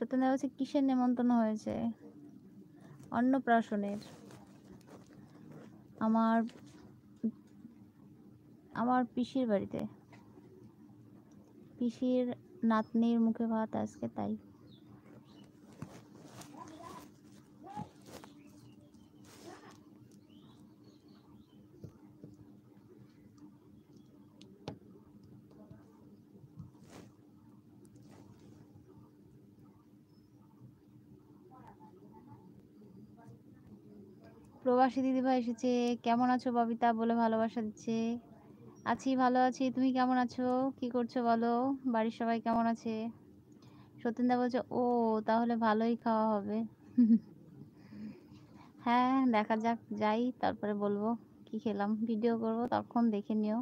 সত্যেন্দ্র বলছে কিসের নেমন্তন্ন হয়েছে? অন্নপ্রাশনের। আমার আমার পিসির বাড়িতে, পিসির নাতনির মুখে ভাত আজকে, তাই। প্রবাসী দিদিভাই এসেছে। কেমন আছো ববিতা বলে ভালোবাসা দিচ্ছে। আছি, ভালো আছি। তুমি কেমন আছো? কি করছো বলো? বাড়ির সবাই কেমন আছে? সত্যেন্দা বলছে ও তাহলে ভালোই খাওয়া হবে। হ্যাঁ, দেখা যাক, যাই তারপরে বলবো কি খেলাম। ভিডিও করব, তখন দেখে নিও।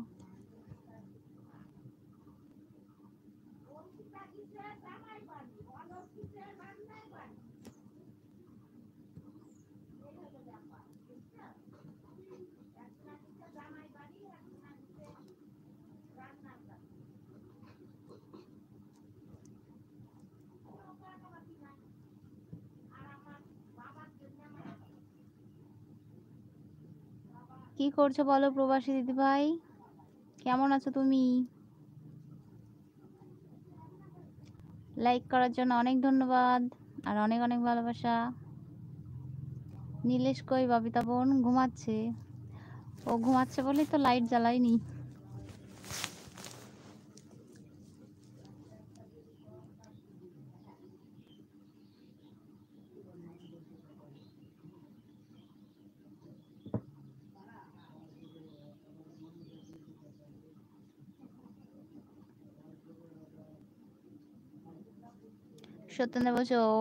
কি করছো বলো প্রবাসী দিদিভাই? কেমন আছো তুমি? লাইক করার জন্য অনেক ধন্যবাদ আর অনেক অনেক ভালোবাসা। নীলেশ কই? ববিতা বোন ঘুমাচ্ছে। ও ঘুমাচ্ছে বলেই তো লাইট জ্বালাইনি। সত্যেন্দ্র বলছে ও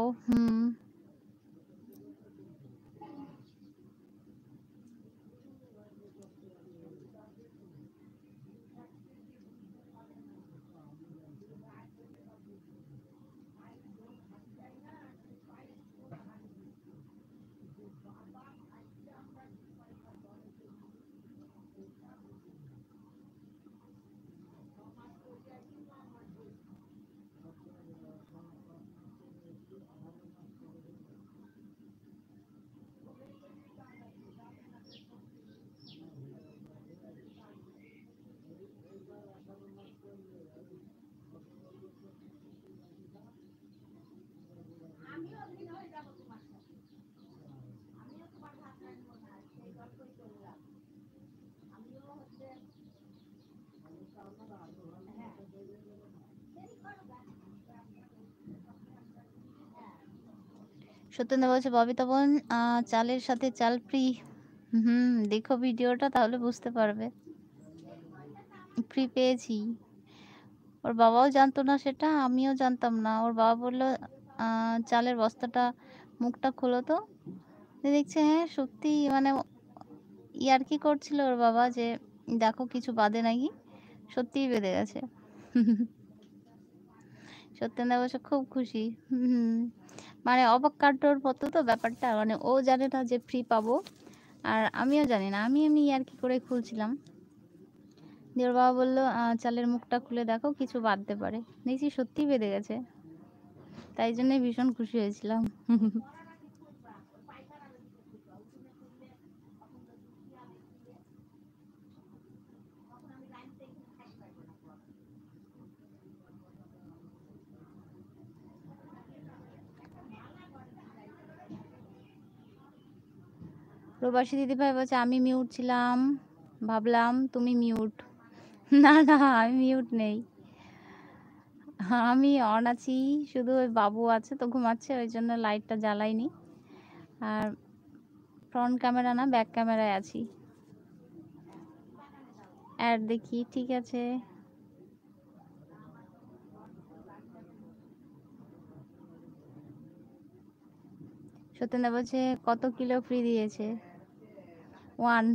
সত্যেন্দ্র বলছে ববিতা বোন চালের সাথে চাল ফ্রি। দেখো ভিডিওটা, তাহলে বুঝতে পারবে। ফ্রি পেয়েছি। ওর বাবাও জানতো না সেটা, আমিও জানতাম না। ওর বাবা বললো চালের বস্তাটা মুখটা খোলো তো। দেখছে হ্যাঁ সত্যি, মানে ইয়ার্কি করছিল ওর বাবা যে দেখো কিছু বাদে নাকি, সত্যিই বেঁধে গেছে। সত্যেন্দ্র বসে খুব খুশি। মানে অবাক কাণ্ডর মতো তো ব্যাপারটা, মানে ও জানে না যে ফ্রি পাবো, আর আমিও জানি না। আমি ইয়ার্কি করে খুলছিলাম। দিয়ে ওর বাবা বললো চালের মুখটা খুলে দেখো কিছু বাঁধতে পারে। দেখছি সত্যিই বেঁধে গেছে, তাই জন্যই ভীষণ খুশি হয়েছিলাম। প্রবাসী দিদিভাই বলছে আমি মিউট ছিলাম, ভাবলাম তুমি মিউট। না না, আমি মিউট নেই, আমি অন আছি। শুধু ওই বাবু আছে তো ঘুমাচ্ছে, ওই জন্য লাইটটা জ্বালাইনি। আর ফ্রন্ট ক্যামেরা না, ব্যাক ক্যামেরায় আছি। অ্যাড দেখি, ঠিক আছে। সত্যেন্দা বলছে কত কিলো ফ্রি দিয়েছে? 1।